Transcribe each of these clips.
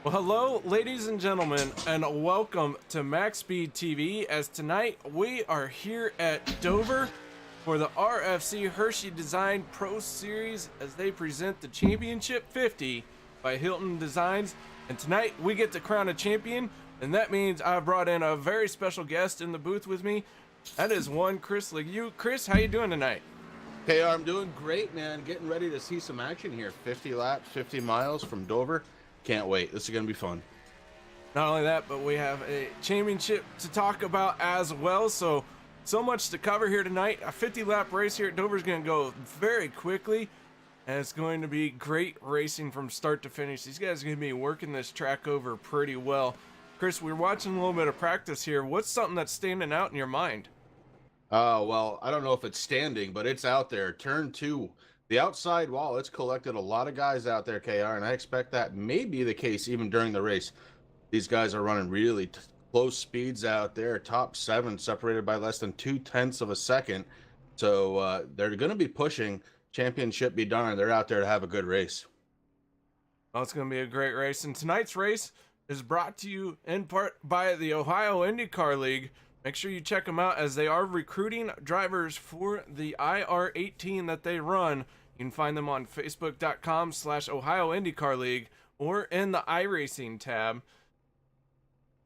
Well, hello, ladies and gentlemen, and welcome to MaxSpeedTV. As tonight we are here at Dover for the RFC Hershy Design Pro Series as they present the Championship 50 by Hilton Designs. And tonight we get to crown a champion, and that means I brought in a very special guest in the booth with me. That is one Kris Lague. Kris, how you doing tonight? Hey, I'm doing great, man. Getting ready to see some action here. 50 laps, 50 miles from Dover. Can't wait. This is going to be fun. Not only that, but we have a championship to talk about as well. So much to cover here tonight. A 50-lap race here at Dover is going to go very quickly, and it's going to be great racing from start to finish. These guys are going to be working this track over pretty well. Kris, we're watching a little bit of practice here. What's something that's standing out in your mind? Well, I don't know if it's standing, but it's out there. Turn 2. The outside wall, it's collected a lot of guys out there, KR, and I expect that may be the case even during the race. These guys are running really close speeds out there, top 7, separated by less than 0.2 of a second. So they're going to be pushing. Championship be darned. They're out there to have a good race. Well, it's going to be a great race, and tonight's race is brought to you in part by the Ohio IndyCar League. Make sure you check them out as they are recruiting drivers for the IR18 that they run. You can find them on facebook.com/Ohio IndyCar League or in the iRacing tab.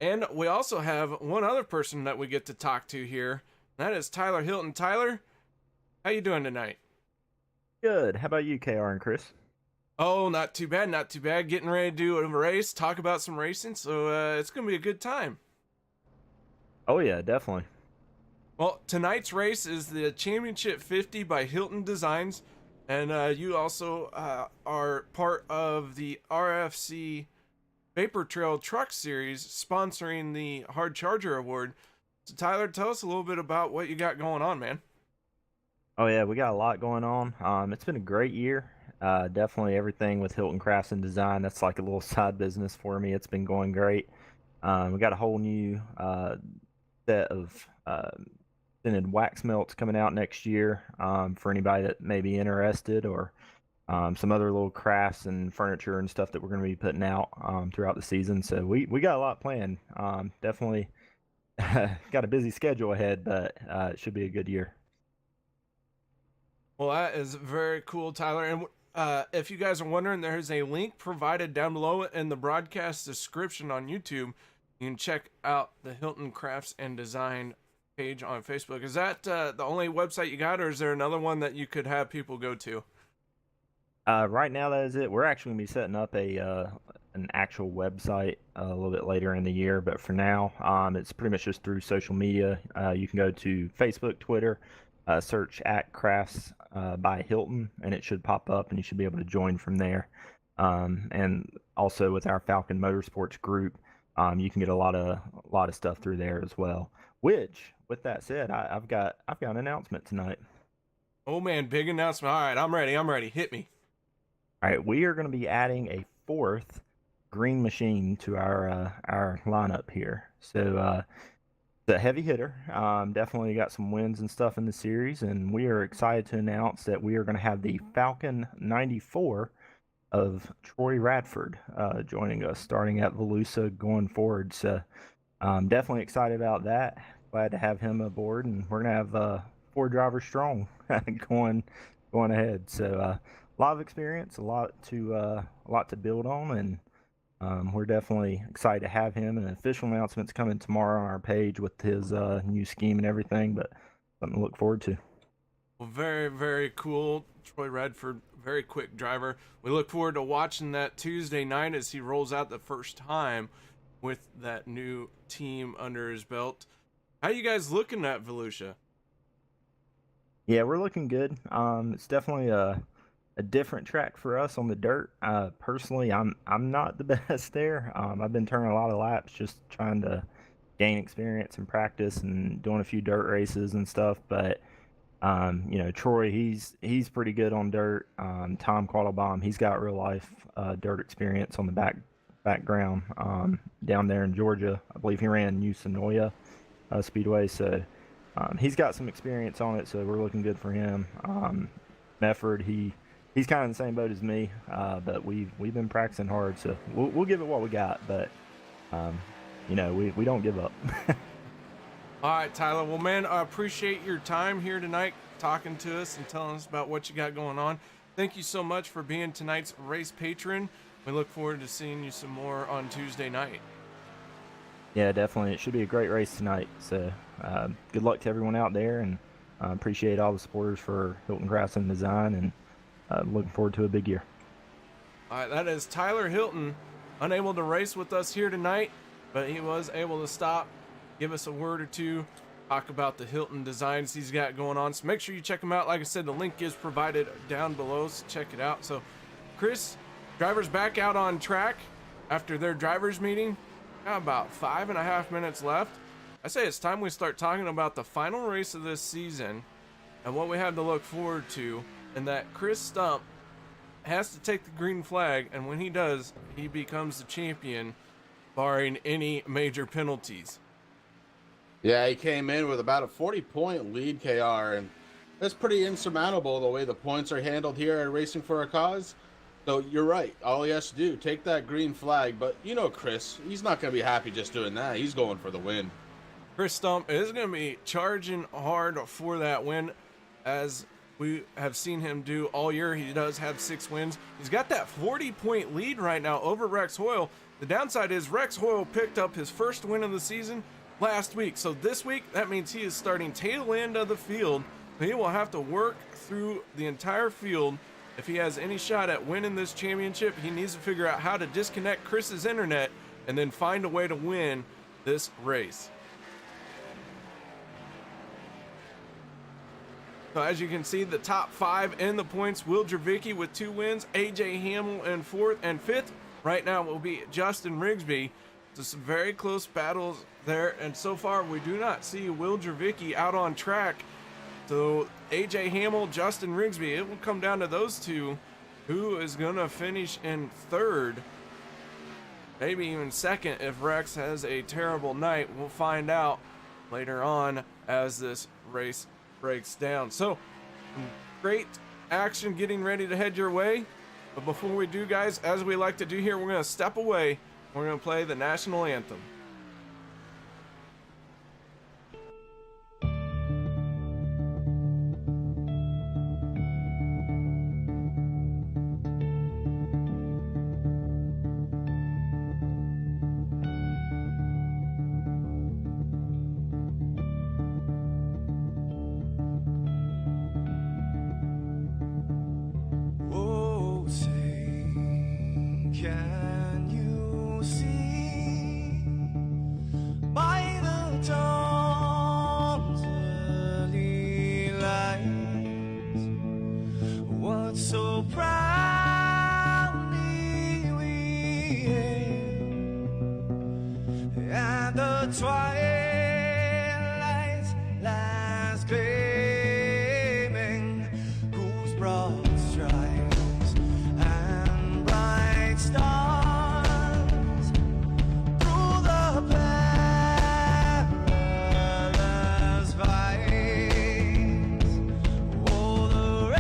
And we also have one other person that we get to talk to here. That is Tyler Hilton. Tyler, how you doing tonight? Good. How about you, KR and Kris? Oh, not too bad, not too bad. Getting ready to do a race, talk about some racing, so it's going to be a good time. Oh, yeah, definitely. Well, tonight's race is the Championship 50 by Hilton Designs, and you also are part of the RFC Vapor Trail Truck Series sponsoring the Hard Charger Award. So, Tyler, tell us a little bit about what you got going on, man. Oh, yeah, we got a lot going on. It's been a great year. Definitely everything with Hilton Crafts and Design, that's like a little side business for me. It's been going great. We got a whole new set of tinted wax melts coming out next year for anybody that may be interested, or some other little crafts and furniture and stuff that we're going to be putting out throughout the season. So we got a lot planned. Definitely got a busy schedule ahead, but it should be a good year. Well, that is very cool, Tyler. And if you guys are wondering, there is a link provided down below in the broadcast description on YouTube. You can check out the Hilton Crafts and Design page on Facebook. Is that the only website you got, or is there another one that you could have people go to? Right now, that is it. We're actually going to be setting up an actual website a little bit later in the year, but for now, it's pretty much just through social media. You can go to Facebook, Twitter, search at Crafts by Hilton, and it should pop up, and you should be able to join from there. And also with our Falcon Motorsports group, you can get a lot of stuff through there as well. Which, with that said, I've got an announcement tonight. Oh man, big announcement! All right, I'm ready. Hit me. All right, we are going to be adding a fourth green machine to our lineup here. So it's a heavy hitter. Definitely got some wins and stuff in the series, and we are excited to announce that we are going to have the Falcon 94 of Troy Radford joining us, starting at Volusia going forward. So definitely excited about that. Glad to have him aboard, and we're going to have 4 drivers strong going ahead. So a lot of experience, a lot to build on, and we're definitely excited to have him. An official announcement's coming tomorrow on our page with his new scheme and everything, but something to look forward to. Well, very, very cool. Troy Radford, very quick driver. We look forward to watching that Tuesday night as he rolls out the first time with that new team under his belt. How you guys looking at Volusia? Yeah, we're looking good. It's definitely a different track for us on the dirt. Personally, I'm not the best there. I've been turning a lot of laps just trying to gain experience and practice and doing a few dirt races and stuff. But Troy, he's pretty good on dirt. Tom Quattlebaum, he's got real life dirt experience on the background down there in Georgia. I believe he ran New Sonoya Speedway, so he's got some experience on it. So we're looking good for him. Mefford, he's kind of in the same boat as me, but we've been practicing hard, so we'll give it what we got. But we don't give up. All right, Tyler. Well, man, I appreciate your time here tonight, talking to us and telling us about what you got going on. Thank you so much for being tonight's race patron. We look forward to seeing you some more on Tuesday night. Yeah, definitely. It should be a great race tonight. So good luck to everyone out there, and appreciate all the supporters for Hilton Crafts and Design, and looking forward to a big year. All right, that is Tyler Hilton, unable to race with us here tonight, but he was able to stop, give us a word or two, talk about the Hilton Designs he's got going on. So make sure you check him out. Like I said, the link is provided down below, so check it out. So Kris, drivers back out on track after their drivers meeting. Got about 5.5 minutes left. I say it's time we start talking about the final race of this season and what we have to look forward to, and that Kris Stump has to take the green flag, and when he does, he becomes the champion, barring any major penalties. Yeah, he came in with about a 40-point lead, KR, and that's pretty insurmountable the way the points are handled here at Racing for a Cause. So you're right. All he has to do, take that green flag. But Kris, he's not going to be happy just doing that. He's going for the win. Kris Stump is going to be charging hard for that win, as we have seen him do all year. He does have 6 wins. He's got that 40-point lead right now over Rex Hoyle. The downside is Rex Hoyle picked up his first win of the season last week. So this week, that means he is starting tail end of the field. He will have to work through the entire field. If he has any shot at winning this championship, he needs to figure out how to disconnect Chris's internet and then find a way to win this race. So as you can see, the top 5 in the points, Will Dravicki with 2 wins, AJ Hamill in 4th, and 5th right now will be Justin Rigsby. So some very close battles there, and so far we do not see Will Dravicki out on track. So AJ Hamill, Justin Rigsby, it will come down to those two. Who is going to finish in 3rd? Maybe even 2nd if Rex has a terrible night. We'll find out later on as this race breaks down. So great action getting ready to head your way. But before we do, guys, as we like to do here, we're going to step away. We're going to play the national anthem. Can you see by the dawn's early light what so proudly we hailed at the twilight's last gleaming, whose broad stripes and bright stars through the perilous fights, oh, the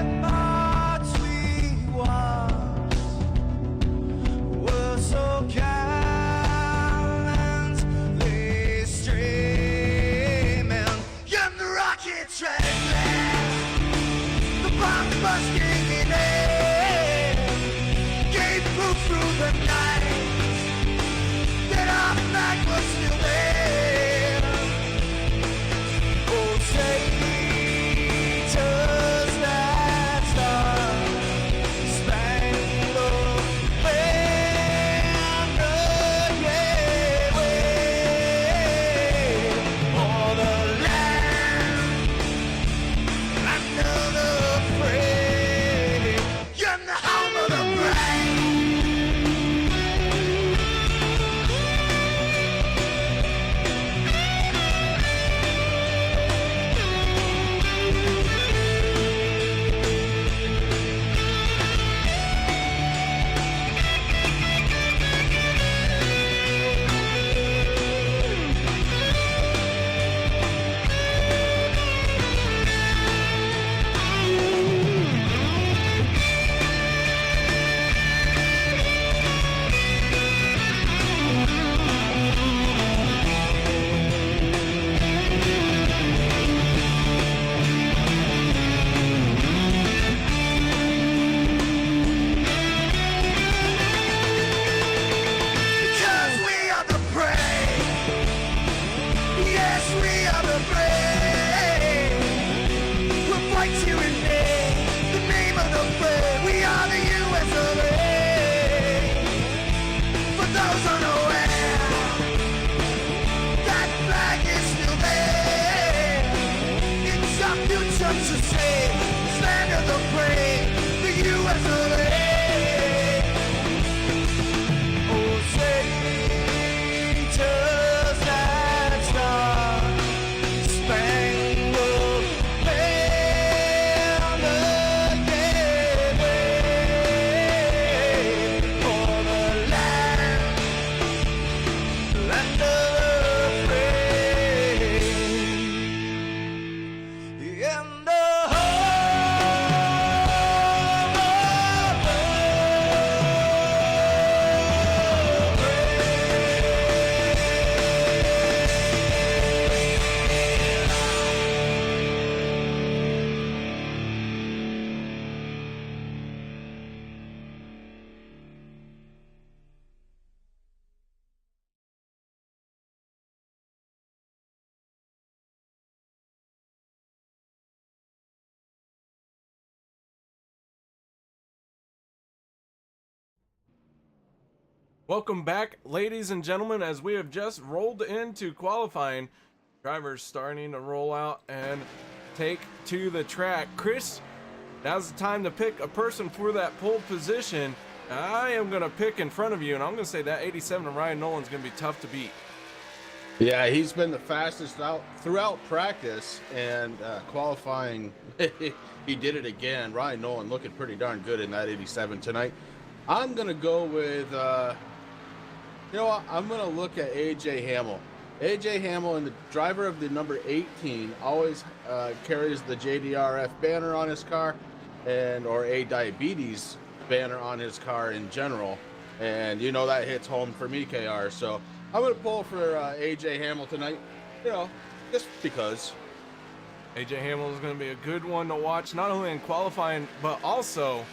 ramparts we watched were so gallantly streaming, and the rockets ran last, the bombs bursting in air, gave proof through the night that our flag was still there. Oh, traitors that star-spangled banner, yeah, wave for the land under the frame, and the home of the brave. Because we are the brave. Yes, we are the brave. We'll fight you in the name of the brave. We are the US of A. For those unaware, that flag is still there. It's our future to save. Stand of the brave, the US of A. Oh, traitors that star-spangled banner, yeah, wave for the land under the frame, and the Welcome back, ladies and gentlemen, as we have just rolled into qualifying. Drivers starting to roll out and take to the track. Kris, now's the time to pick a person for that pole position. I am going to pick in front of you, and I'm going to say that 87 of Ryan Nolan's going to be tough to beat. Yeah, he's been the fastest out throughout practice and qualifying. He did it again. Ryan Nolan looking pretty darn good in that 87 tonight. I'm going to go with, you know what? I'm going to look at AJ Hamill. AJ Hamel, the driver of the number 18, always carries the JDRF banner on his car, or a diabetes banner on his car in general. And you know that hits home for me, KR. So I'm going to pull for AJ Hamel tonight, you know, just because. AJ Hamel is going to be a good one to watch, not only in qualifying, but also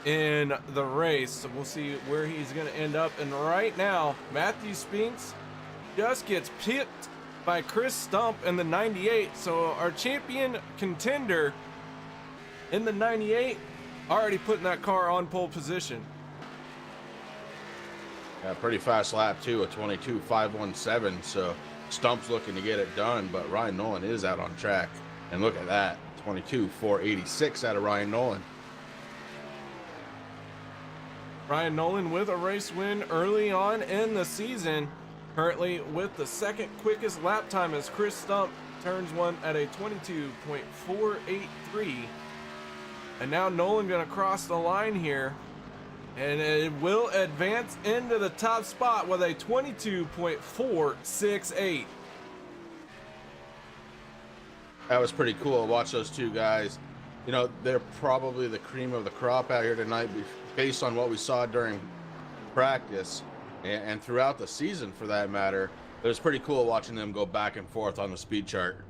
in the race. So we'll see where he's going to end up. And right now, Matthew Spinks just gets pipped by Kris Stump in the 98. So our champion contender in the 98 already putting that car on pole position. Yeah, pretty fast lap too, a 22.517. So Stump's looking to get it done, but Ryan Nolan is out on track. And look at that, 22.486 out of Ryan Nolan. Ryan Nolan with a race win early on in the season. Currently with the second quickest lap time as Kris Stump turns one at a 22.483. And now Nolan gonna cross the line here, and it will advance into the top spot with a 22.468. That was pretty cool. Watch those two guys. You know, they're probably the cream of the crop out here tonight based on what we saw during practice and throughout the season for that matter. It was pretty cool watching them go back and forth on the speed chart.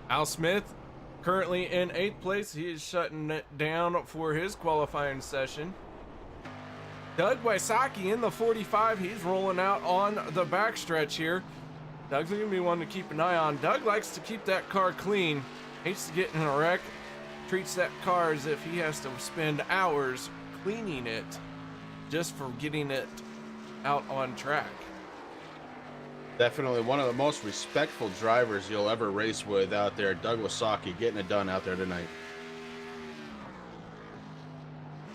Al Smith currently in 8th place. He is shutting it down for his qualifying session. Doug Wysocki in the 45. He's rolling out on the backstretch here. Doug's going to be one to keep an eye on. Doug likes to keep that car clean. Hates to get in a wreck. Treats that car as if he has to spend hours cleaning it just for getting it out on track. Definitely one of the most respectful drivers you'll ever race with out there. Doug Wysocki getting it done out there tonight.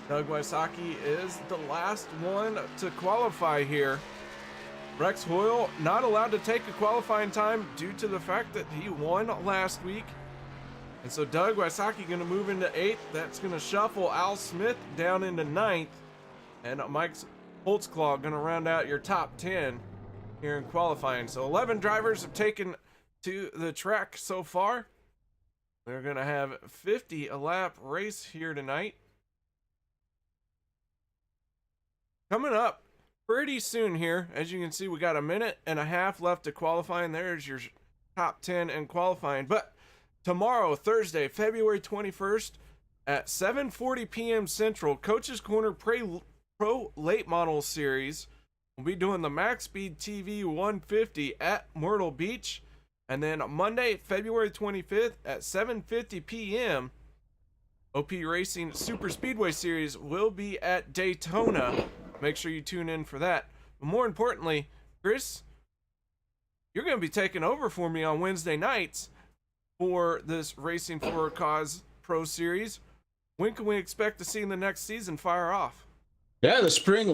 Doug Wysocki is the last one to qualify here. Rex Hoyle not allowed to take a qualifying time due to the fact that he won last week. And so Doug Wysocki going to move into 8th. That's going to shuffle Al Smith down into 9th. And Mike Holtzclaw going to round out your top 10 here in qualifying. So 11 drivers have taken to the track so far. We're going to have 50 a lap race here tonight. Coming up pretty soon here, as you can see, we got a minute and a half left to qualifying. There's your top 10 in qualifying. But tomorrow, Thursday, February 21st at 7:40 p.m. Central, Coach's Corner Pro Late Model Series. We'll be doing the MaxSpeedTV 150 at Myrtle Beach. And then Monday, February 25th at 7:50 p.m., OP Racing Super Speedway Series will be at Daytona. Make sure you tune in for that. But more importantly, Kris, you're going to be taking over for me on Wednesday nights for this Racing for a Cause Pro Series. When can we expect to see the next season fire off? Yeah, the spring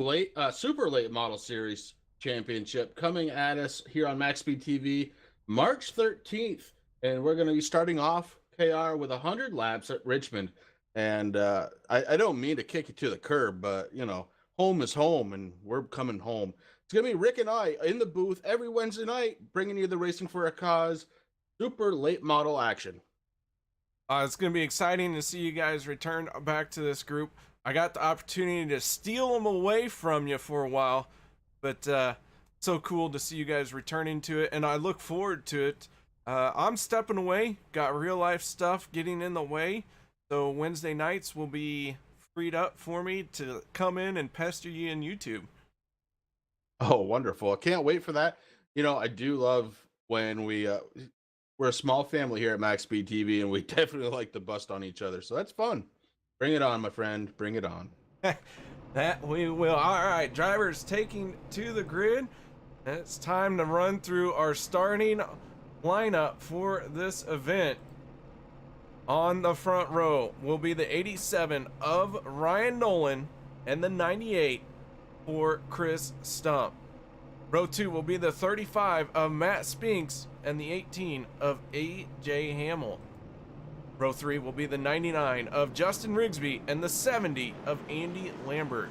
super late model series championship coming at us here on MaxSpeedTV March 13th. And we're going to be starting off, KR, with 100 laps at Richmond. And I don't mean to kick you to the curb, but, you know, home is home, and we're coming home. It's going to be Rick and I in the booth every Wednesday night, bringing you the Racing for a Cause super late model action. It's going to be exciting to see you guys return back to this group. I got the opportunity to steal them away from you for a while, but so cool to see you guys returning to it, and I look forward to it. I'm stepping away, got real life stuff getting in the way, so Wednesday nights will be freed up for me to come in and pester you in YouTube. Oh, wonderful. I can't wait for that. You know, I do love when we're a small family here at MaxSpeedTV, and we definitely like to bust on each other. So that's fun. Bring it on, my friend. Bring it on. That we will. All right, drivers taking to the grid. It's time to run through our starting lineup for this event. On the front row will be the 87 of Ryan Nolan and the 98 for Kris Stump. Row 2 will be the 35 of Matt Spinks and the 18 of AJ Hamel. Row 3 will be the 99 of Justin Rigsby and the 70 of Andy Lambert.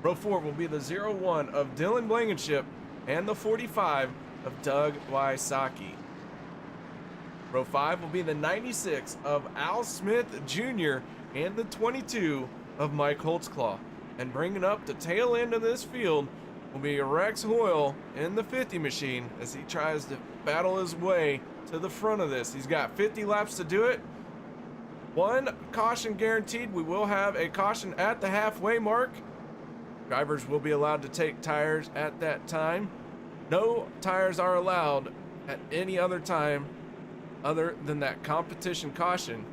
Row 4 will be the 01 of Dylan Blankenship and the 45 of Doug Wysocki. Row 5 will be the 96 of Al Smith Jr. and the 22 of Mike Holtzclaw. And bringing up the tail end of this field will be Rex Hoyle in the 50 machine as he tries to battle his way to the front of this. He's got 50 laps to do it. One caution guaranteed. We will have a caution at the halfway mark. Drivers will be allowed to take tires at that time. No tires are allowed at any other time other than that competition caution.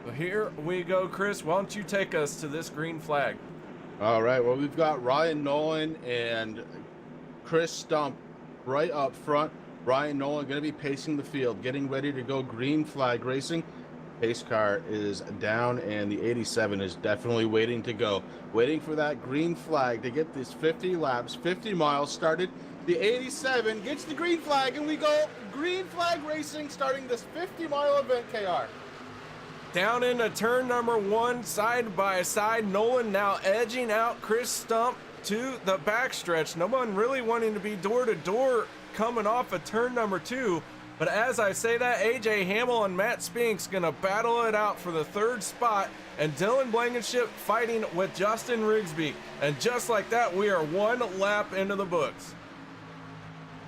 So here we go, Chris. Why don't you take us to this green flag? All right, well, we've got Ryan Nolan and Kris Stump right up front. Ryan Nolan going to be pacing the field, getting ready to go green flag racing. Pace car is down, and the 87 is definitely waiting to go. Waiting for that green flag to get this 50 laps, 50 miles started. The 87 gets the green flag, and we go green flag racing starting this 50-mile event, KR. Down into turn number 1, side by side. Nolan now edging out Kris Stump to the backstretch. No one really wanting to be door to door coming off of turn number 2. But as I say that, AJ Hamill and Matt Spink's gonna battle it out for the 3rd spot, and Dylan Blankenship fighting with Justin Rigsby. And just like that, we are 1 lap into the books.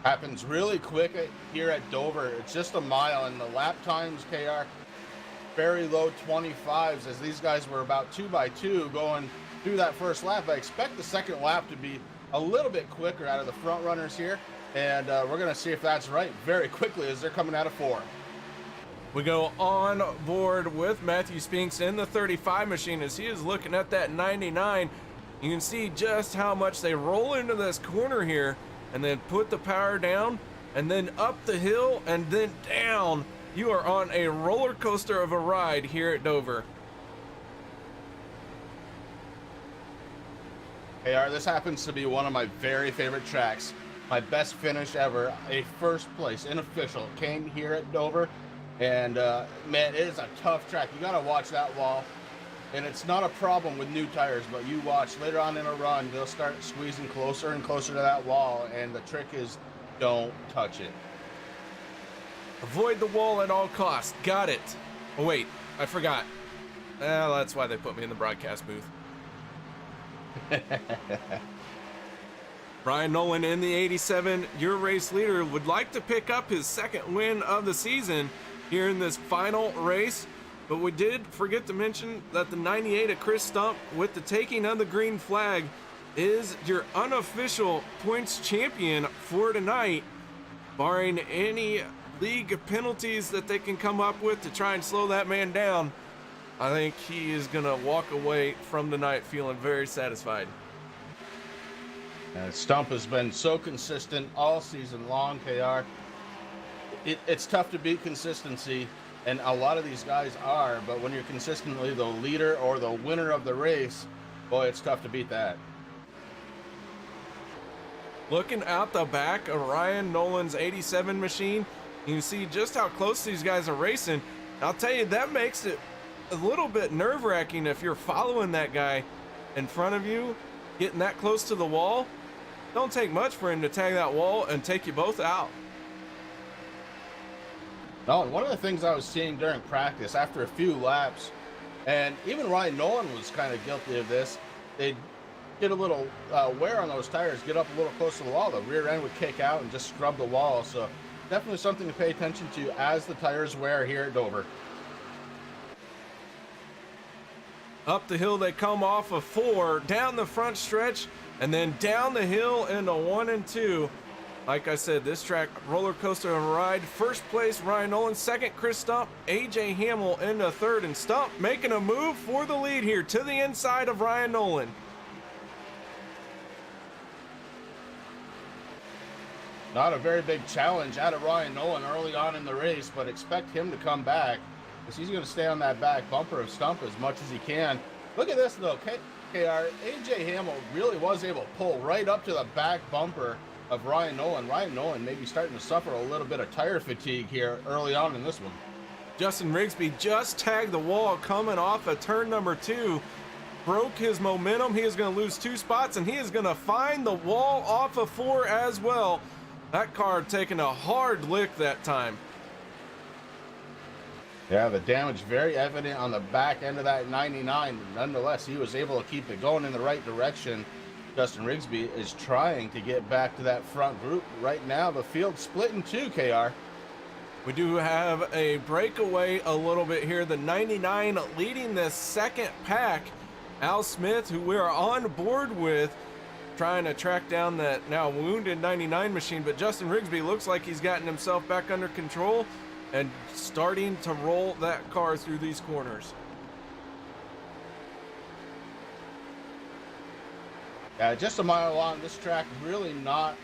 Happens really quick here at Dover. It's just a mile, and the lap times, KR, very low 25s, as these guys were about 2 by 2 going through that first lap. I expect the second lap to be a little bit quicker out of the front runners here, and we're going to see if that's right very quickly as they're coming out of 4. We go on board with Matthew Spinks in the 35 machine as he is looking at that 99. You can see just how much they roll into this corner here and then put the power down and then up the hill and then down. You are on a roller coaster of a ride here at Dover. Hey, this happens to be one of my very favorite tracks. My best finish ever, a first place in official, came here at Dover. And man, it is a tough track. You gotta watch that wall. And it's not a problem with new tires, but you watch later on in a run, they'll start squeezing closer and closer to that wall. And the trick is, don't touch it. Avoid the wall at all costs. Got it. Oh, wait, I forgot. Well, that's why they put me in the broadcast booth. Ryan Nolan in the 87, your race leader, would like to pick up his 2nd win of the season here in this final race. But we did forget to mention that the 98 of Kris Stump, with the taking of the green flag, is your unofficial points champion for tonight, barring any league penalties that they can come up with to try and slow that man down. I think he is gonna walk away from tonight feeling very satisfied. Stump has been so consistent all season long, KR. It's tough to beat consistency, and a lot of these guys are, but when you're consistently the leader or the winner of the race, boy, it's tough to beat that. Looking out the back of Ryan Nolan's 87 machine, you can see just how close these guys are racing. I'll tell you, that makes it a little bit nerve-wracking if you're following that guy in front of you, getting that close to the wall. Don't take much for him to tag that wall and take you both out. No, and one of the things I was seeing during practice after a few laps, and even Ryan Nolan was kind of guilty of this, they'd get a little wear on those tires, get up a little close to the wall, the rear end would kick out and just scrub the wall. So definitely something to pay attention to as the tires wear here at Dover. Up the hill they come off of 4, down the front stretch, and then down the hill into 1 and 2. Like I said, this track, roller coaster of a ride. First place, Ryan Nolan. 2nd, Kris Stump. AJ Hamill into 3rd, and Stump making a move for the lead here to the inside of Ryan Nolan. Not a very big challenge out of Ryan Nolan early on in the race, but expect him to come back, because he's going to stay on that back bumper of Stump as much as he can. Look at this, though. KR, AJ Hamill really was able to pull right up to the back bumper of Ryan Nolan. Ryan Nolan maybe starting to suffer a little bit of tire fatigue here early on in this one. Justin Rigsby just tagged the wall coming off of turn number 2. broke his momentum. He is going to lose 2 spots, and he is going to find the wall off of 4 as well. That car taking a hard lick that time. Yeah, the damage very evident on the back end of that 99. Nonetheless, he was able to keep it going in the right direction. Justin Rigsby is trying to get back to that front group. Right now, the field's split in 2, KR. We do have a breakaway a little bit here. The 99 leading this second pack. Al Smith, who we are on board with, trying to track down that now wounded 99 machine, but Justin Rigsby looks like he's gotten himself back under control and starting to roll that car through these corners. Yeah, just a mile long, this track really not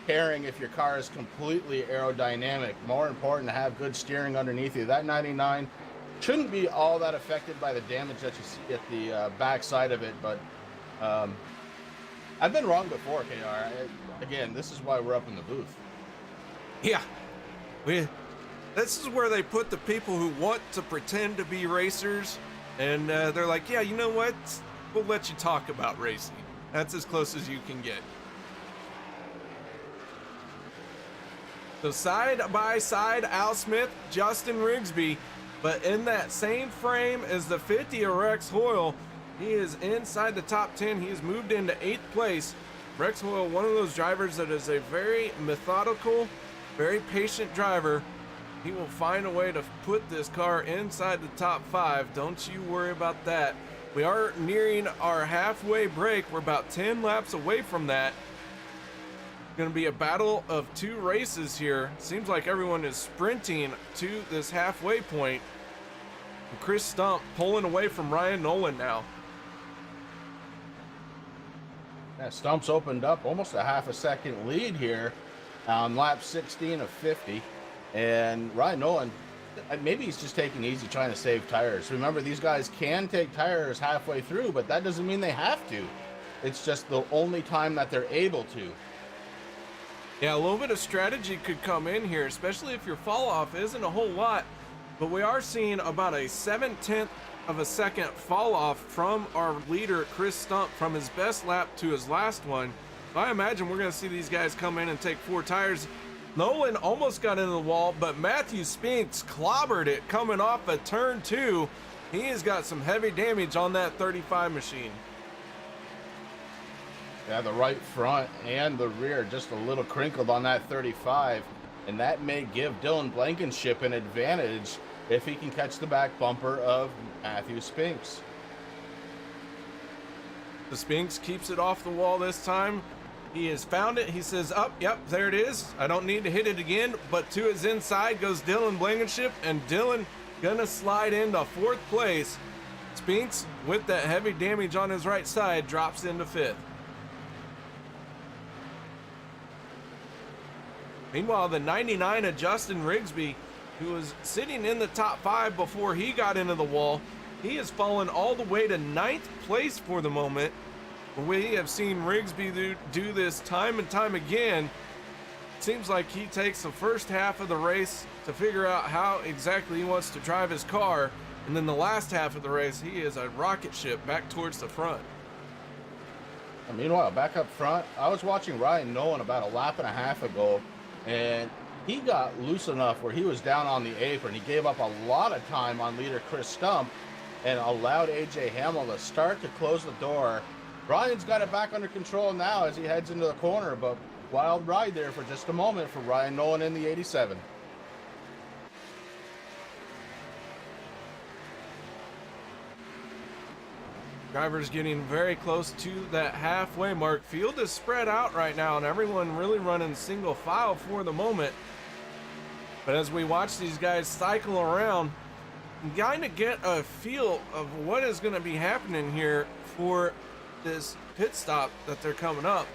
caring if your car is completely aerodynamic. More important to have good steering underneath you. That 99 shouldn't be all that affected by the damage that you see at the back side of it, but I've been wrong before, KR. Again, this is why we're up in the booth. Yeah, this is where they put the people who want to pretend to be racers, and they're like, yeah, you know what? We'll let you talk about racing. That's as close as you can get. So side by side, Al Smith, Justin Rigsby, but in that same frame as the 50 of Rex Hoyle, he is inside the top 10. He has moved into 8th place. Rex Hoyle, one of those drivers that is a very methodical, very patient driver. He will find a way to put this car inside the top 5. Don't you worry about that. We are nearing our halfway break. We're about 10 laps away from that. Going to be a battle of 2 races here. Seems like everyone is sprinting to this halfway point. And Kris Stump pulling away from Ryan Nolan now. Yeah, Stump's opened up almost a half a second lead here on lap 16 of 50. And Ryan Nolan, maybe he's just taking it easy trying to save tires. Remember, these guys can take tires halfway through, but that doesn't mean they have to. It's just the only time that they're able to. Yeah, a little bit of strategy could come in here, especially if your fall off isn't a whole lot. But we are seeing about a 7/10 of a second fall off from our leader, Kris Stump, from his best lap to his last one. So I imagine we're going to see these guys come in and take 4 tires. Nolan almost got into the wall, but Matthew Spinks clobbered it coming off of turn 2. He has got some heavy damage on that 35 machine. Yeah, the right front and the rear just a little crinkled on that 35, and that may give Dylan Blankenship an advantage if he can catch the back bumper of Matthew Spinks. The Spinks keeps it off the wall this time. He has found it. He says, up, yep, there it is. I don't need to hit it again. But to his inside goes Dylan Blankenship, and Dylan gonna slide into 4th place. Spinks, with that heavy damage on his right side, drops into 5th. Meanwhile, the 99 of Justin Rigsby, who was sitting in the top 5 before he got into the wall, he has fallen all the way to 9th place for the moment. We have seen Rigsby do this time and time again. Seems like he takes the first half of the race to figure out how exactly he wants to drive his car, and then the last half of the race, he is a rocket ship back towards the front. And meanwhile, back up front, I was watching Ryan Nolan about a lap and a half ago, and he got loose enough where he was down on the apron. He gave up a lot of time on leader Kris Stump and allowed AJ Hamill to start to close the door. Ryan's got it back under control now as he heads into the corner, but wild ride there for just a moment for Ryan Nolan in the 87. Drivers getting very close to that halfway mark. Field is spread out right now, and everyone really running single file for the moment. But as we watch these guys cycle around, you kind of get a feel of what is going to be happening here for this pit stop that they're coming up.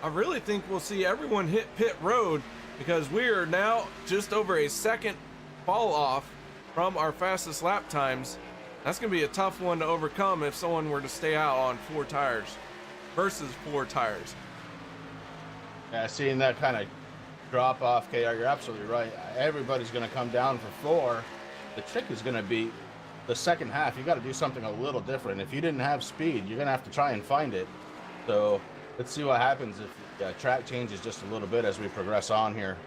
I really think we'll see everyone hit pit road, because we are now just over a second fall off from our fastest lap times. That's going to be a tough one to overcome if someone were to stay out on 4 tires versus 4 tires. Yeah, seeing that kind of drop off, KR, you're absolutely right. Everybody's going to come down for 4. The trick is going to be the second half, you got to do something a little different. If you didn't have speed, you're going to have to try and find it. So let's see what happens if the track changes just a little bit as we progress on here.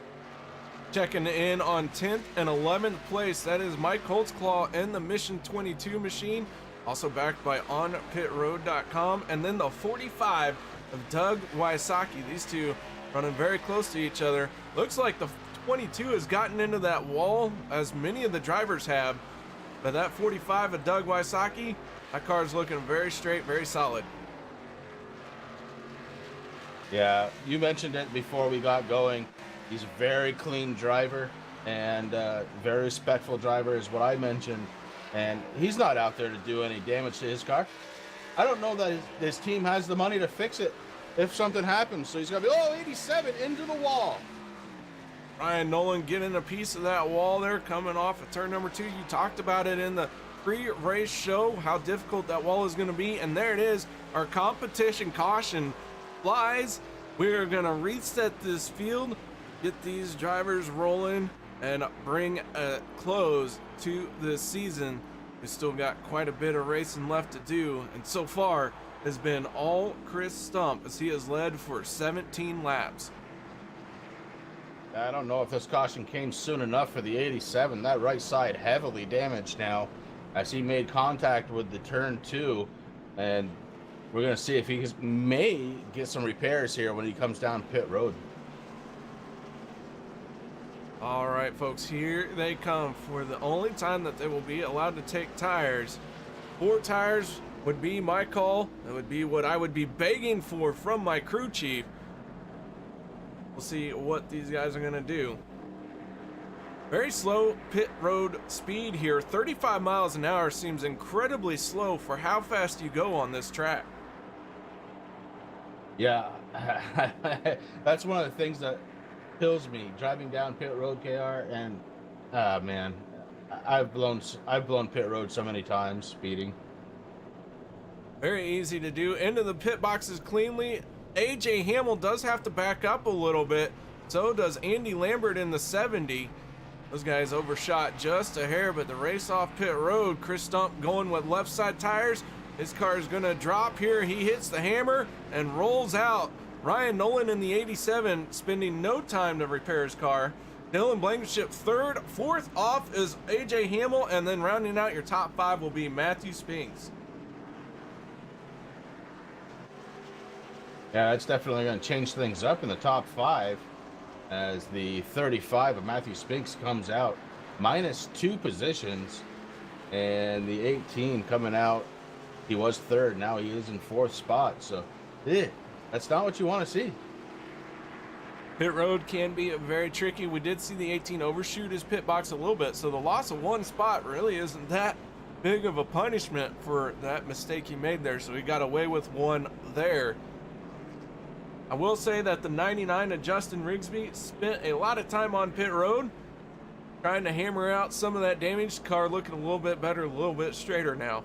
Checking in on 10th and 11th place, that is Mike Holtzclaw in the Mission 22 machine, also backed by onpitroad.com. And then the 45 of Doug Wysocki. These two running very close to each other. Looks like the 22 has gotten into that wall, as many of the drivers have. But that 45 of Doug Wysocki, that car's looking very straight, very solid. Yeah, you mentioned it before we got going. He's a very clean driver and very respectful driver is what I mentioned. And he's not out there to do any damage to his car. I don't know that his team has the money to fix it if something happens. So he's got to be, 87 into the wall. Ryan Nolan getting a piece of that wall there coming off of turn number 2. You talked about it in the pre-race show, how difficult that wall is going to be. And there it is. Our competition caution flies. We are going to reset this field, get these drivers rolling, and bring a close to this season. We still got quite a bit of racing left to do, and so far has been all Kris Stump as he has led for 17 laps. I don't know if this caution came soon enough for the 87. That right side heavily damaged now as he made contact with the turn 2, and we're going to see if he may get some repairs here when he comes down pit road. All right, folks, here they come for the only time that they will be allowed to take tires. 4 tires would be my call. That would be what I would be begging for from my crew chief. We'll see what these guys are going to do. Very slow pit road speed here. 35 miles an hour seems incredibly slow for how fast you go on this track. Yeah, that's one of the things that kills me driving down pit road, KR, and man, I've blown pit road so many times speeding. Very easy to do. Into the pit boxes cleanly. AJ Hamill does have to back up a little bit. So does Andy Lambert in the 70. Those guys overshot just a hair, but the race off pit road, Kris Stump going with left side tires. His car is going to drop here. He hits the hammer and rolls out. Ryan Nolan in the 87 spending no time to repair his car. Dylan Blankenship third. Fourth off is AJ Hamill, and then rounding out your top 5 will be Matthew Spinks. Yeah, it's definitely going to change things up in the top 5 as the 35 of Matthew Spinks comes out. -2 positions, and the 18 coming out. He was 3rd. Now he is in 4th spot. So, that's not what you want to see. Pit road can be very tricky. We did see the 18 overshoot his pit box a little bit, so the loss of 1 spot really isn't that big of a punishment for that mistake he made there. So he got away with 1 there. I will say that the 99 of Justin Rigsby spent a lot of time on pit road trying to hammer out some of that damage. Car looking a little bit better, a little bit straighter now.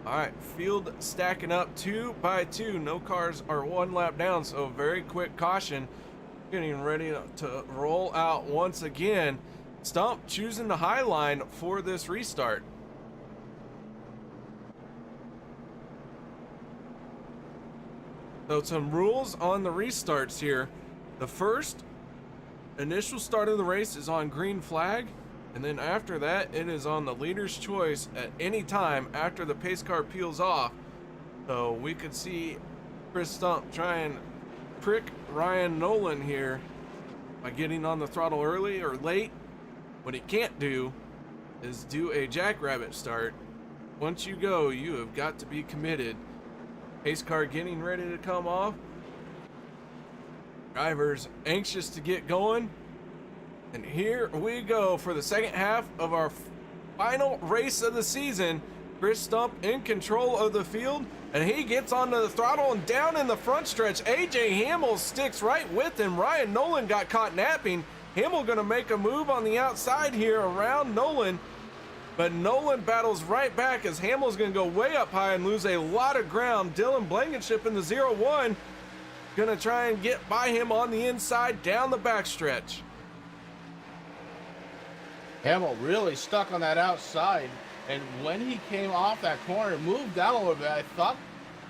All right, field stacking up 2 by 2. No cars are 1 lap down, so very quick caution. Getting ready to roll out once again. Stump choosing the high line for this restart. So some rules on the restarts here. The first initial start of the race is on green flag, and then after that it is on the leader's choice at any time after the pace car peels off. So we could see Kris Stump try and prick Ryan Nolan here by getting on the throttle early or late. What he can't do is do a jackrabbit start. Once you go, you have got to be committed. Pace car getting ready to come off. Drivers anxious to get going. And here we go for the second half of our final race of the season. Kris Stump in control of the field, and he gets onto the throttle and down in the front stretch. AJ Hamill sticks right with him. Ryan Nolan got caught napping. Hamill gonna make a move on the outside here around Nolan. But Nolan battles right back as Hamill's going to go way up high and lose a lot of ground. Dylan Blankenship in the 0-1 going to try and get by him on the inside down the backstretch. Hamill really stuck on that outside, and when he came off that corner, moved down a little bit, I thought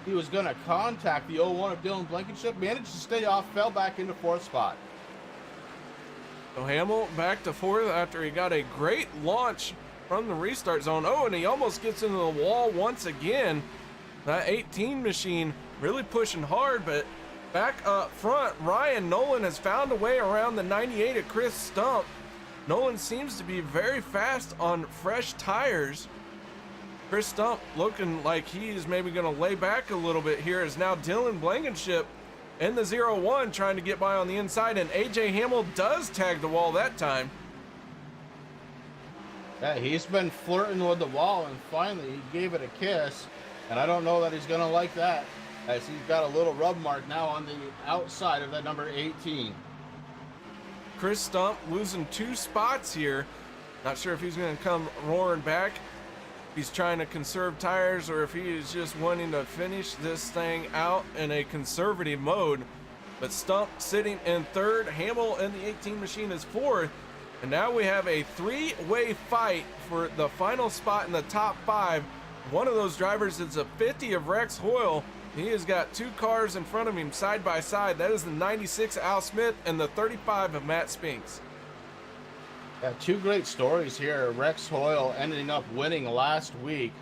he was going to contact the 01 of Dylan Blankenship, managed to stay off, fell back into 4th spot. So Hamill back to 4th after he got a great launch from the restart zone. Oh, and he almost gets into the wall once again. That 18 machine really pushing hard, but back up front, Ryan Nolan has found a way around the 98 of Kris Stump. Nolan seems to be very fast on fresh tires. Kris Stump looking like he is maybe going to lay back a little bit here, as now Dylan Blankenship in the 0-1 trying to get by on the inside, and AJ Hamill does tag the wall that time. Yeah, he's been flirting with the wall, and finally he gave it a kiss, and I don't know that he's going to like that, as he's got a little rub mark now on the outside of that number 18. Kris Stump losing 2 spots here. Not sure if he's going to come roaring back, if he's trying to conserve tires, or if he is just wanting to finish this thing out in a conservative mode. But Stump sitting in 3rd, Hamill in the 18 machine is 4th, and now we have a 3-way fight for the final spot in the top 5. One of those drivers is a 50 of Rex Hoyle. He has got 2 cars in front of him side by side. That is the 96 Al Smith and the 35 of Matt Spinks. Yeah, 2 great stories here. Rex Hoyle ending up winning last week,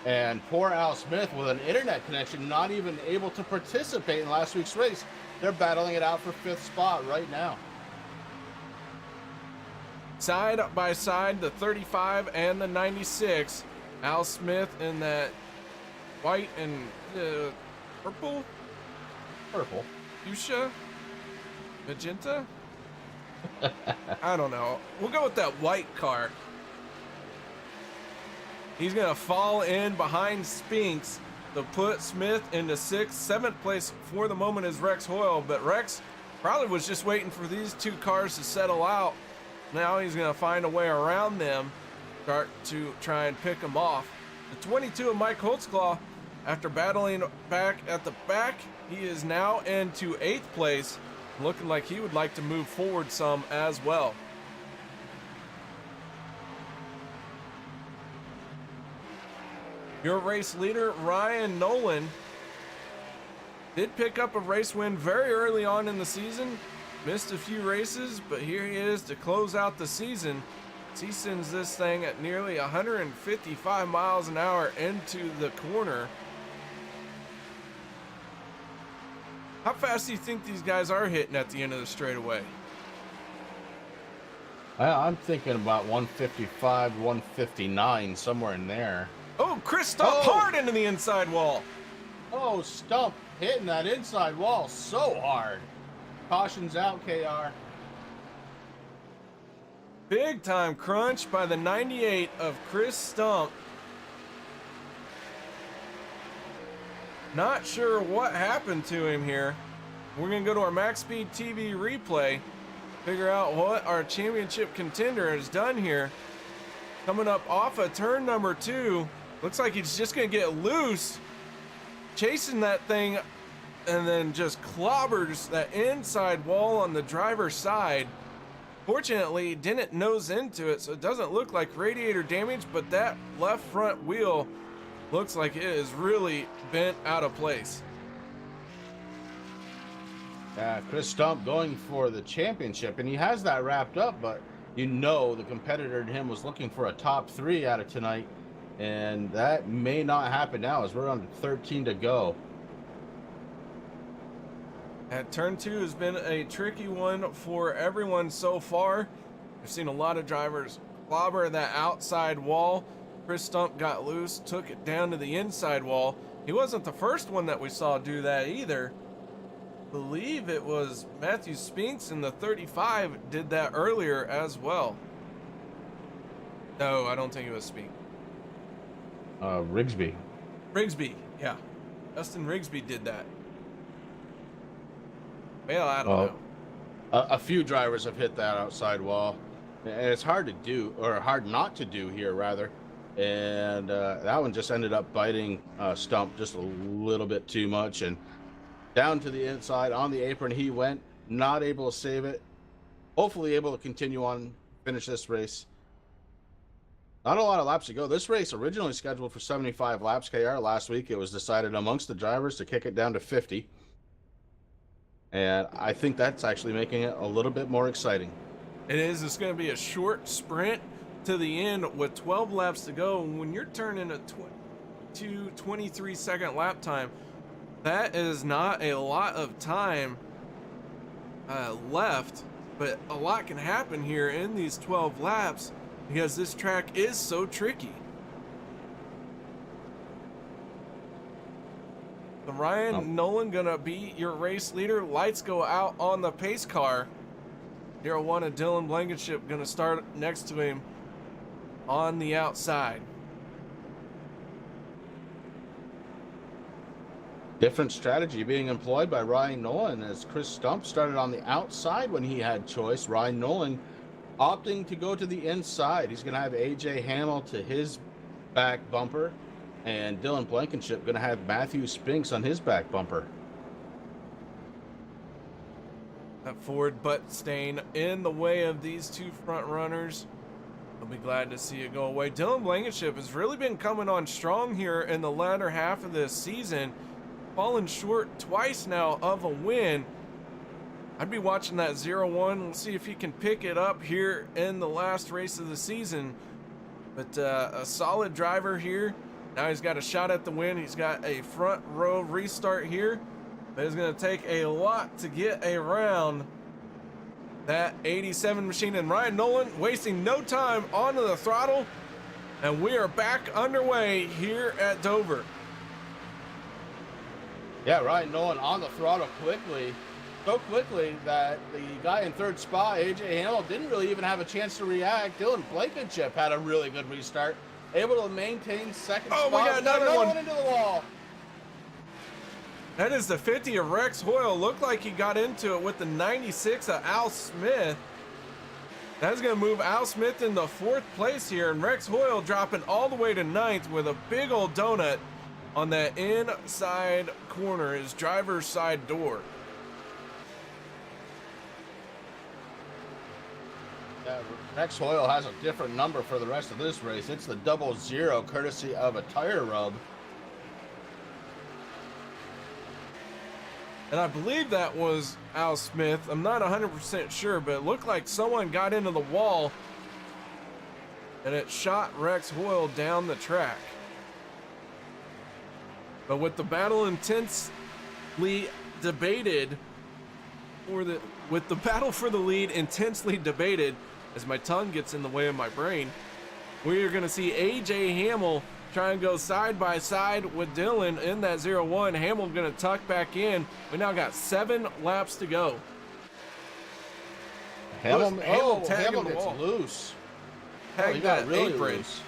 and poor Al Smith with an internet connection, not even able to participate in last week's race. They're battling it out for 5th spot right now. Side by side, the 35 and the 96. Al Smith in that white and purple? Purple. Fuchsia? Magenta? I don't know. We'll go with that white car. He's going to fall in behind Spinks to put Smith into 6th. 7th place for the moment is Rex Hoyle, but Rex probably was just waiting for these 2 cars to settle out. Now he's going to find a way around them, start to try and pick them off. The 22 of Mike Holtzclaw, after battling back at the back, he is now into 8th place, looking like he would like to move forward some as well. Your race leader, Ryan Nolan, did pick up a race win very early on in the season. Missed a few races, but here he is to close out the season. He sends this thing at nearly 155 miles an hour into the corner. How fast do you think these guys are hitting at the end of the straightaway? I'm thinking about 155, 159, somewhere in there. Oh, Kris Stump hard into the inside wall. Oh, Stump hitting that inside wall so hard. Caution's out, KR. Big time crunch by the 98 of Kris Stump. Not sure what happened to him here. We're going to go to our MaxSpeedTV replay, figure out what our championship contender has done here. Coming up off of turn number 2. Looks like he's just going to get loose, chasing that thing, and then just clobbers that inside wall on the driver's side. Fortunately, he didn't nose into it, so it doesn't look like radiator damage, but that left front wheel looks like it is really bent out of place. Kris Stump going for the championship, and he has that wrapped up, but you know the competitor to him was looking for a top 3 out of tonight, and that may not happen now as we're on 13 to go. At turn 2 has been a tricky one for everyone so far. We've seen a lot of drivers clobber that outside wall. Kris Stump got loose, took it down to the inside wall. He wasn't the first one that we saw do that either. I believe it was Matthew Spinks in the 35 did that earlier as well. No, I don't think it was Spinks. Rigsby. Rigsby, yeah. Justin Rigsby did that. Well, I don't know. A few drivers have hit that outside wall, and it's hard to do, or hard not to do here, rather. And that one just ended up biting Stump just a little bit too much, and down to the inside on the apron he went, not able to save it. Hopefully able to continue on, finish this race. Not a lot of laps to go. This race originally scheduled for 75 laps, KR. Last week it was decided amongst the drivers to kick it down to 50. And I think that's actually making it a little bit more exciting. It is. It's going to be a short sprint to the end with 12 laps to go. And when you're turning a 23-second lap time, that is not a lot of time left, but a lot can happen here in these 12 laps because this track is so tricky. So Ryan Nolan gonna be your race leader. Lights go out on the pace car. 01 and Dylan Blankenship gonna start next to him on the outside. Different strategy being employed by Ryan Nolan as Kris Stump started on the outside when he had choice. Ryan Nolan opting to go to the inside. He's going to have AJ Hamill to his back bumper, and Dylan Blankenship going to have Matthew Spinks on his back bumper. That forward butt stain in the way of these two front runners. I'll be glad to see it go away. Dylan Blankenship has really been coming on strong here in the latter half of this season. Fallen short twice now of a win. I'd be watching that 0-1. We'll see if he can pick it up here in the last race of the season. But a solid driver here. Now he's got a shot at the win. He's got a front row restart here. But it's going to take a lot to get around that 87 machine. And Ryan Nolan wasting no time onto the throttle. And we are back underway here at Dover. Yeah, Ryan Nolan on the throttle quickly. So quickly that the guy in third spot, AJ Hamill, didn't really even have a chance to react. Dylan Blankenship had a really good restart. Able to maintain second spot. We got another one into the wall. That is the 50 of Rex Hoyle. Looked like he got into it with the 96 of Al Smith. That's going to move Al Smith into fourth place here, and Rex Hoyle dropping all the way to ninth with a big old donut on that inside corner, his driver's side door. Yeah, Rex Hoyle has a different number for the rest of this race. It's the 00, courtesy of a tire rub. And I believe that was Al Smith. I'm not 100% sure, but it looked like someone got into the wall and it shot Rex Hoyle down the track. But with the battle intensely debated, with the battle for the lead intensely debated, as my tongue gets in the way of my brain, we are going to see AJ Hamill try and go side by side with Dylan in that 0-1. Hamill going to tuck back in. We now got 7 laps to go. Hamill tagging the gets wall. loose. Tagged He got that really apron. loose.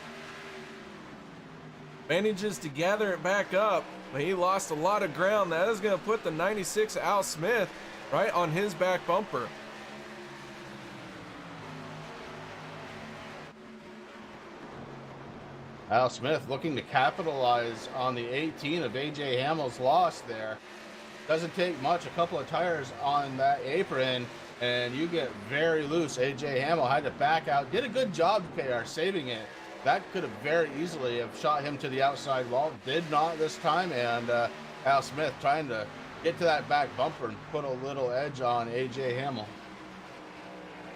Manages to gather it back up, but he lost a lot of ground. That is going to put the 96 Al Smith right on his back bumper. Al Smith looking to capitalize on the 18 of AJ Hamill's loss there. Doesn't take much, a couple of tires on that apron, and you get very loose. AJ Hamill had to back out. Did a good job, KR, saving it. That could have very easily have shot him to the outside wall. Did not this time, and Al Smith trying to get to that back bumper and put a little edge on AJ Hamill.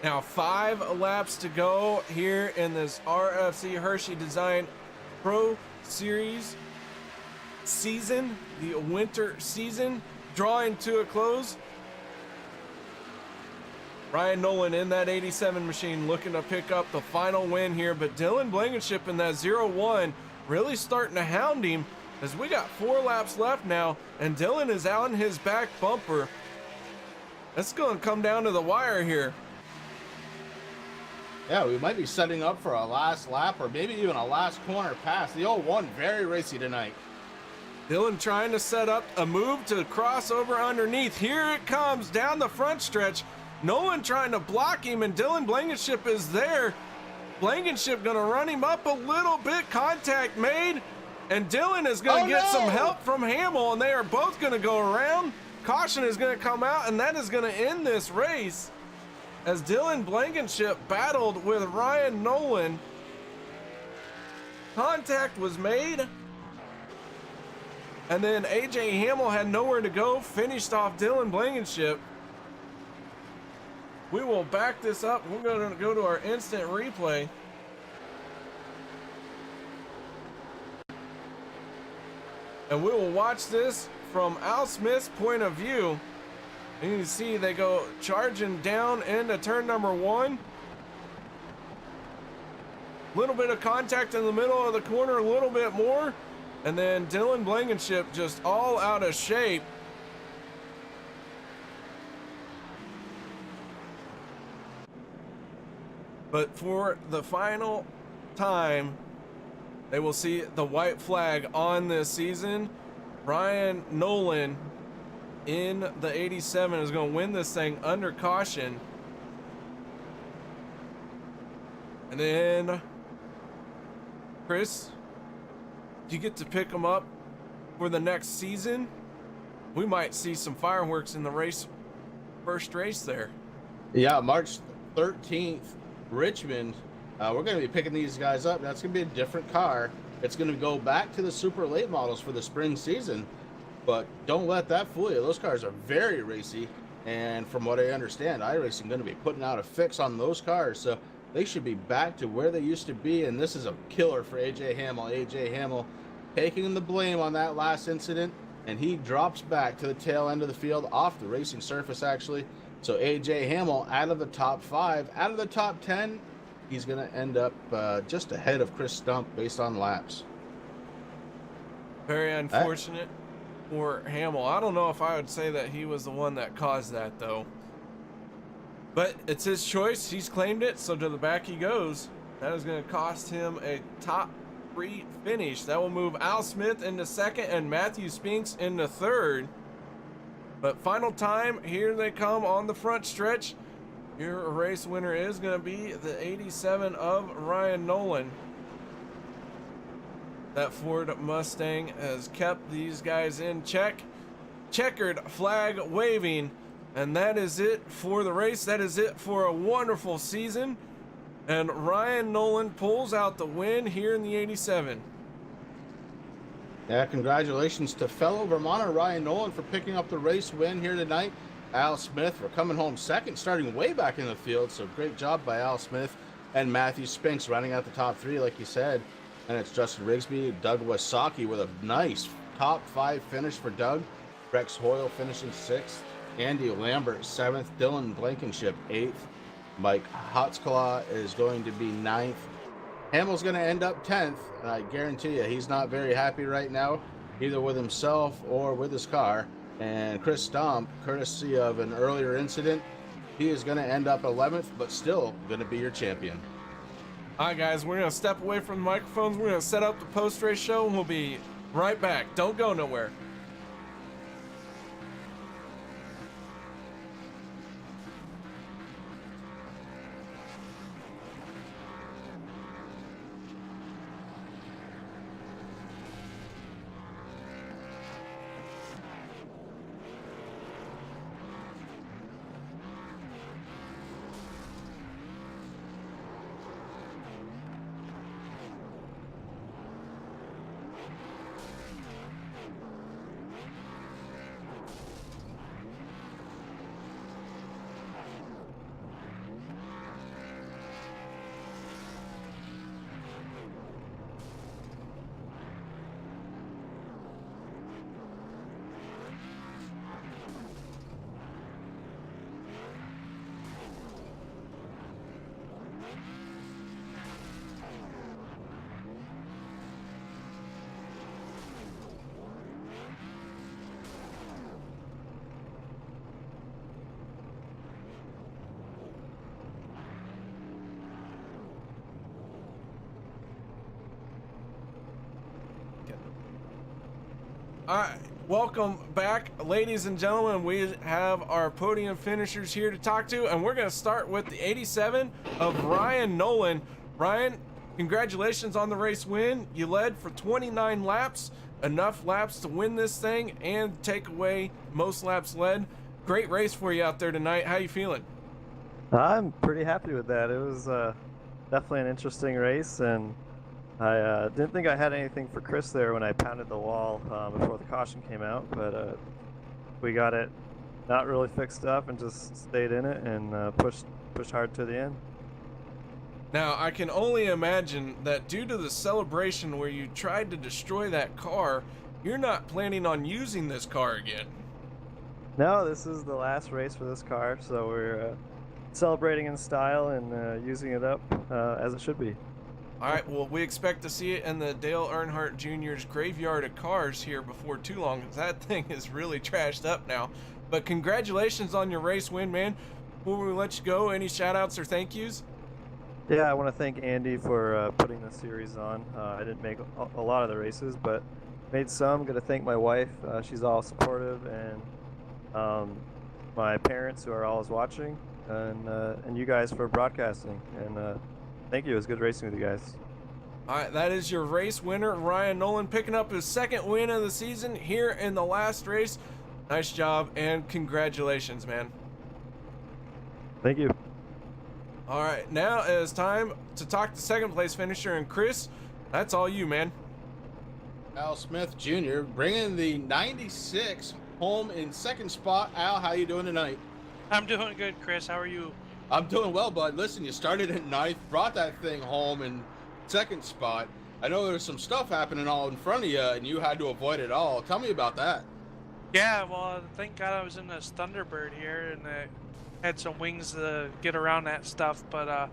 Now 5 laps to go here in this RFC Hershy Design Pro Series season, the winter season, drawing to a close. Ryan Nolan in that 87 machine looking to pick up the final win here, but Dylan Blankenship in that 0-1 really starting to hound him as we got 4 laps left now, and Dylan is out in his back bumper. That's going to come down to the wire here. Yeah, we might be setting up for a last lap or maybe even a last corner pass. The 0-1 very racy tonight. Dylan trying to set up a move to cross over underneath. Here it comes down the front stretch. Nolan trying to block him, and Dylan Blankenship is there. Blankenship gonna run him up a little bit. Contact made, and Dylan is gonna get some help from Hamill, and they are both gonna go around. Caution is gonna come out, and that is gonna end this race as Dylan Blankenship battled with Ryan Nolan Contact was made. And then AJ Hamill had nowhere to go, finished off Dylan Blankenship. We will back this up. We're going to go to our instant replay. And we will watch this from Al Smith's point of view. And you can see they go charging down into turn number 1. Little bit of contact in the middle of the corner, a little bit more. And then Dylan Blankenship just all out of shape. But for the final time, they will see the white flag on this season. Ryan Nolan in the 87 is going to win this thing under caution. And then, Kris, do you get to pick them up for the next season? We might see some fireworks in the race, first race there. Yeah, March 13th, Richmond. We're going to be picking these guys up. That's going to be a different car. It's going to go back to the super late models for the spring season. But don't let that fool you. Those cars are very racy. And from what I understand, iRacing going to be putting out a fix on those cars. So they should be back to where they used to be. And this is a killer for AJ Hamill. AJ Hamill taking the blame on that last incident. And he drops back to the tail end of the field, off the racing surface, actually. So AJ Hamill out of the top 5, out of the top 10, he's going to end up just ahead of Kris Stump based on laps. Very unfortunate for Hamill. I don't know if I would say that he was the one that caused that, though. But it's his choice. He's claimed it, so to the back he goes. That is going to cost him a top 3 finish. That will move Al Smith into second and Matthew Spinks into third. But final time, here they come on the front stretch. Your race winner is going to be the 87 of Ryan Nolan. That Ford Mustang has kept these guys in check. Checkered flag waving. And that is it for the race. That is it for a wonderful season. And Ryan Nolan pulls out the win here in the 87. Yeah, congratulations to fellow Vermonter Ryan Nolan for picking up the race win here tonight. Al Smith for coming home second, starting way back in the field. So great job by Al Smith and Matthew Spinks running out the top 3, like you said. And it's Justin Rigsby, Doug Wasaki with a nice top 5 finish for Doug. Rex Hoyle finishing 6th. Andy Lambert 7th. Dylan Blankenship 8th. Mike Hotzclaw is going to be 9th. Hamill's going to end up 10th, and I guarantee you he's not very happy right now, either with himself or with his car. And Kris Stump, courtesy of an earlier incident, he is going to end up 11th, but still going to be your champion. All right, guys, we're going to step away from the microphones. We're going to set up the post-race show, and we'll be right back. Don't go nowhere. All right, welcome back, ladies and gentlemen. We have our podium finishers here to talk to, and we're going to start with the 87 of Ryan Nolan. Ryan, congratulations on the race win. You led for 29 laps, enough laps to win this thing and take away most laps led. Great race for you out there tonight. How you feeling? I'm pretty happy with that. It was definitely an interesting race, and I didn't think I had anything for Kris there when I pounded the wall before the caution came out, but we got it not really fixed up and just stayed in it and pushed hard to the end. Now, I can only imagine that due to the celebration where you tried to destroy that car, you're not planning on using this car again. No, this is the last race for this car, so we're celebrating in style and using it up as it should be. All right, well, we expect to see it in the Dale Earnhardt Jr.'s graveyard of cars here before too long, 'cause that thing is really trashed up now. But congratulations on your race win, man. Before we let you go, any shout-outs or thank yous? Yeah, I want to thank Andy for putting the series on. I didn't make a lot of the races, but made some. Got to thank my wife. She's all supportive, and my parents who are always watching, and you guys for broadcasting. And thank you. It was good racing with you guys. All right, that is your race winner, Ryan Nolan, picking up his second win of the season here in the last race. Nice job, and congratulations, man. Thank you. All right, now it is time to talk to second place finisher, and Kris, that's all you, man. Al Smith Jr. bringing the 96 home in second spot. Al, how you doing tonight? I'm doing good, Kris. How are you? I'm doing well, bud. Listen, you started in ninth, brought that thing home in second spot. I know there was some stuff happening all in front of you, and you had to avoid it all. Tell me about that. Yeah, well, thank God I was in this Thunderbird here, and I had some wings to get around that stuff. But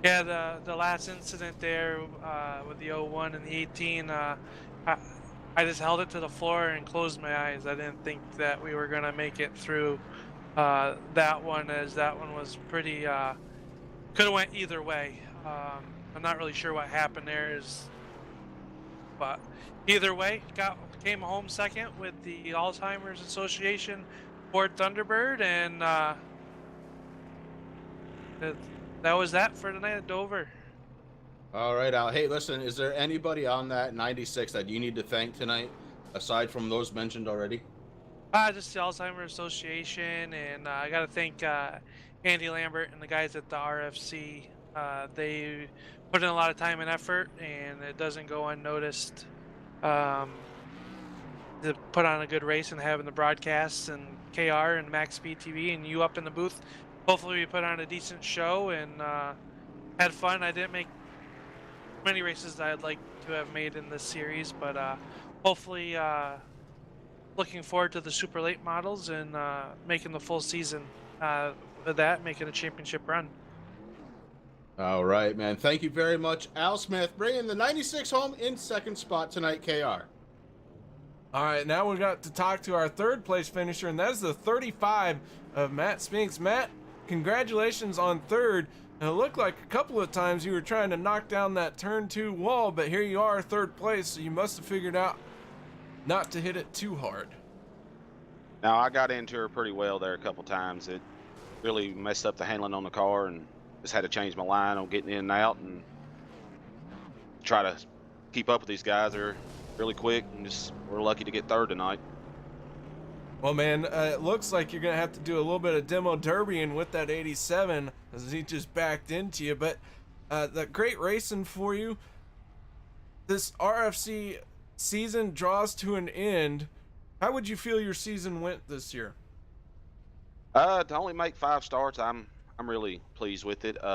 yeah, the last incident there with the 01 and the 18, I just held it to the floor and closed my eyes. I didn't think that we were gonna make it through that one, as that one was pretty could have went either way. I'm not really sure what happened there, but either way, came home second with the Alzheimer's Association Ford Thunderbird, and that was that for tonight at Dover. All right, Al. Hey, listen, is there anybody on that 96 that you need to thank tonight, aside from those mentioned already? Just the Alzheimer's Association, and I got to thank Andy Lambert and the guys at the RFC. They put in a lot of time and effort, and it doesn't go unnoticed to put on a good race and having the broadcasts and KR and MaxSpeedTV and you up in the booth. Hopefully we put on a decent show and had fun. I didn't make many races that I'd like to have made in this series, but hopefully looking forward to the super late models and making the full season with that, making a championship run. All right, man. Thank you very much, Al Smith, bringing the 96 home in second spot tonight, KR. All right, now we got to talk to our third place finisher, and that is the 35 of Matt Spinks. Matt, congratulations on third. And it looked like a couple of times you were trying to knock down that turn 2 wall, but here you are, third place, so you must have figured out not to hit it too hard. Now, I got into her pretty well there a couple times. It really messed up the handling on the car, and just had to change my line on getting in and out and try to keep up with these guys. They're really quick, and we're lucky to get third tonight. Well, man, it looks like you're going to have to do a little bit of demo derbying with that 87 as he just backed into you. But that great racing for you. This RFC season draws to an end. How would you feel your season went this year? To only make 5 starts, I'm really pleased with it. We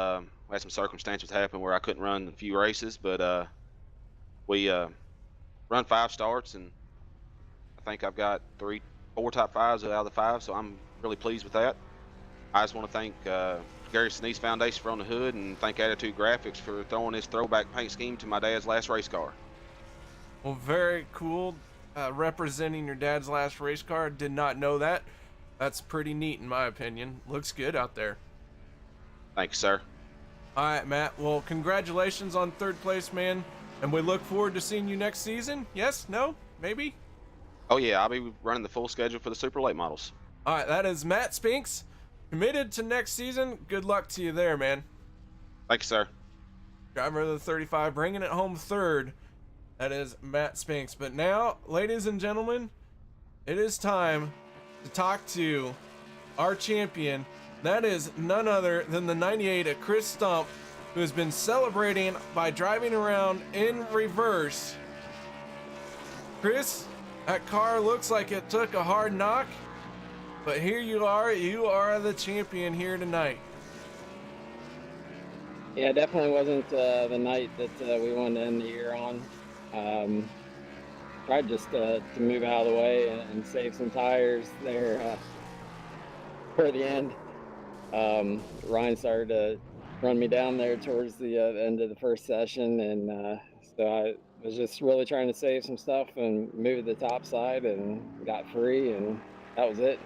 had some circumstances happen where I couldn't run a few races, but we run 5 starts, and I think I've got 4 top 5s out of the 5, so I'm really pleased with that. I just want to thank Gary Sinise Foundation for On the Hood, and thank Attitude Graphics for throwing this throwback paint scheme to my dad's last race car. Well, very cool. Representing your dad's last race car. Did not know that. That's pretty neat in my opinion. Looks good out there. Thank you, sir. All right, Matt. Well, congratulations on third place, man. And we look forward to seeing you next season. Yes? No? Maybe? Oh, yeah, I'll be running the full schedule for the super late models. All right, that is Matt Spinks. Committed to next season. Good luck to you there, man. Thank you, sir. Driver of the 35, bringing it home third. That is Matt Spinks. But now, ladies and gentlemen, it is time to talk to our champion. That is none other than the 98 of Kris Stump. who has been celebrating by driving around in reverse. Kris, that car looks like it took a hard knock, but here you are the champion here tonight. Yeah, it definitely wasn't the night that we wanted to end the year on. Tried just to move out of the way and save some tires there for the end. Ryan started to run me down there towards the end of the first session, and so I was just really trying to save some stuff and move to the top side and got free, and that was it.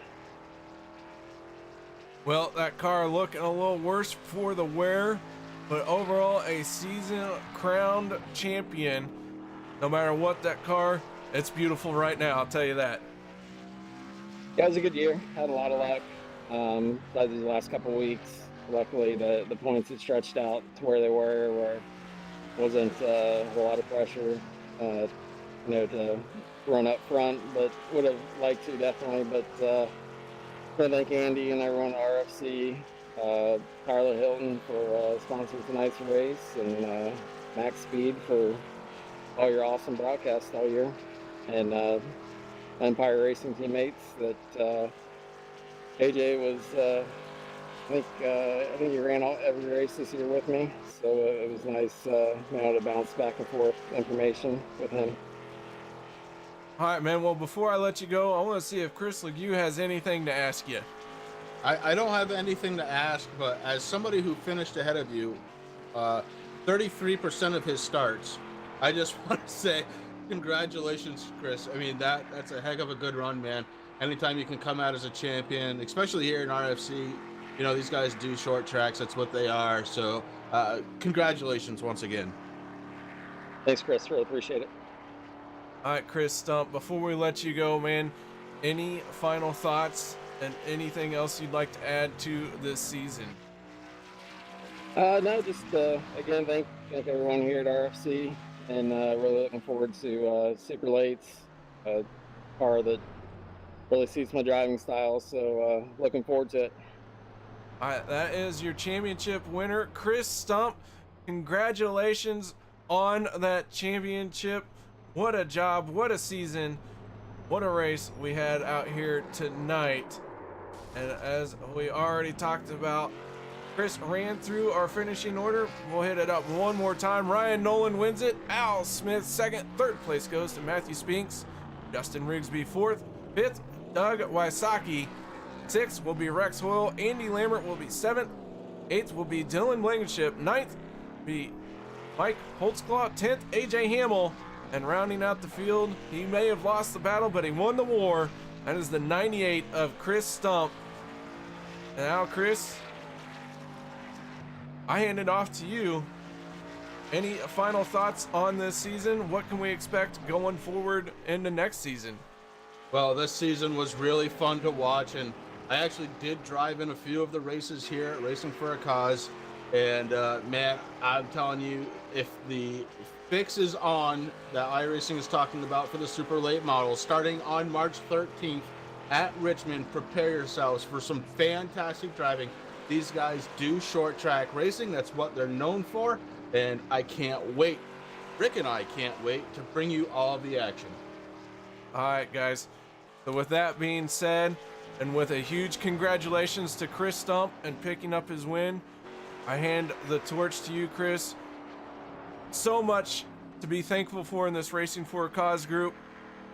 Well, that car looking a little worse for the wear, but overall a season crowned champion. No matter what that car, it's beautiful right now, I'll tell you that. Yeah, it was a good year. Had a lot of luck. Besides these last couple weeks, luckily the points had stretched out to where they where wasn't a lot of pressure, to run up front, but would have liked to definitely. But I thank Andy and everyone at RFC, Tyler Hilton for sponsoring tonight's race, and MaxSpeed for all your awesome broadcasts all year, and Empire Racing teammates that AJ was. I think he ran every race this year with me, so it was nice being able to bounce back and forth information with him. All right, man. Well, before I let you go, I want to see if Kris Lague has anything to ask you. I don't have anything to ask, but as somebody who finished ahead of you, 33% of his starts, I just want to say congratulations, Kris. I mean, that's a heck of a good run, man. Anytime you can come out as a champion, especially here in RFC, these guys do short tracks. That's what they are. So congratulations once again. Thanks, Kris. Really appreciate it. All right, Kris Stump, before we let you go, man, any final thoughts and anything else you'd like to add to this season? No, just again, thank everyone here at RFC, and really looking forward to Super Lates, a car that really suits my driving style, so looking forward to it. All right, that is your championship winner, Kris Stump. Congratulations on that championship. What a job, what a season, what a race we had out here tonight. And as we already talked about, Kris ran through our finishing order. We'll hit it up one more time. Ryan Nolan wins it. Al Smith second. Third place goes to Matthew Spinks. Justin Rigsby fourth. Fifth, Doug Wysocki. Sixth will be Rex Hoyle. Andy Lambert will be seventh. Eighth will be Dylan Blankenship. Ninth will be Mike Holtzclaw. 10th, AJ Hamill. And rounding out the field, he may have lost the battle, but he won the war. That is the 98 of Kris Stump. And now, Kris, I hand it off to you. Any final thoughts on this season? What can we expect going forward into next season? Well, this season was really fun to watch, and I actually did drive in a few of the races here at Racing for a Cause. And man, I'm telling you, if the fix is on that iRacing is talking about for the super late models starting on March 13th at Richmond, prepare yourselves for some fantastic driving. These guys do short track racing. That's what they're known for, and I can't wait. Rick and I can't wait to bring you all of the action. All right, guys. So with that being said, and with a huge congratulations to Kris Stump and picking up his win, I hand the torch to you, Kris. So much to be thankful for in this Racing for a Cause group.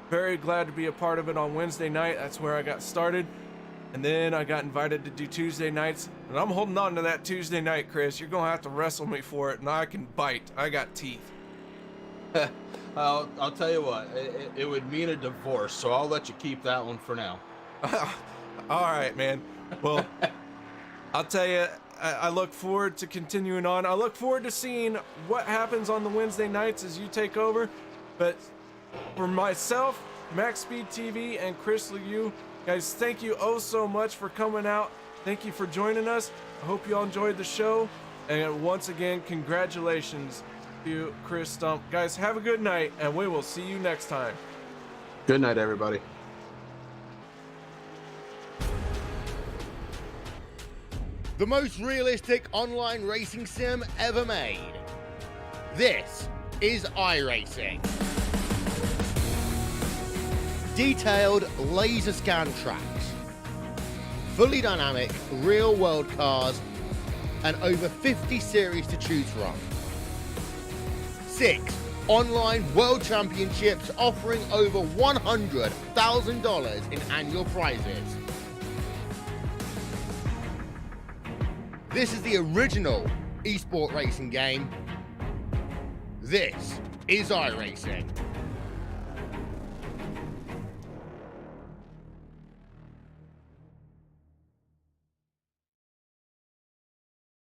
Very glad to be a part of it on Wednesday night. That's where I got started. And then I got invited to do Tuesday nights. And I'm holding on to that Tuesday night, Kris. You're going to have to wrestle me for it, and I can bite. I got teeth. I'll tell you what, it would mean a divorce, so I'll let you keep that one for now. All right, man. Well, I'll tell you, I look forward to continuing on. I look forward to seeing what happens on the Wednesday nights as you take over. But for myself, MaxSpeedTV, and Kris Lague, guys, thank you oh so much for coming out. Thank you for joining us. I hope you all enjoyed the show. And once again, congratulations to Kris Stump. Guys, have a good night, and we will see you next time. Good night, everybody. the most realistic online racing sim ever made. This is iRacing. Detailed laser scan tracks, fully dynamic real world cars, and over 50 series to choose from. 6 online world championships offering over $100,000 in annual prizes. This is the original esport racing game. This is iRacing.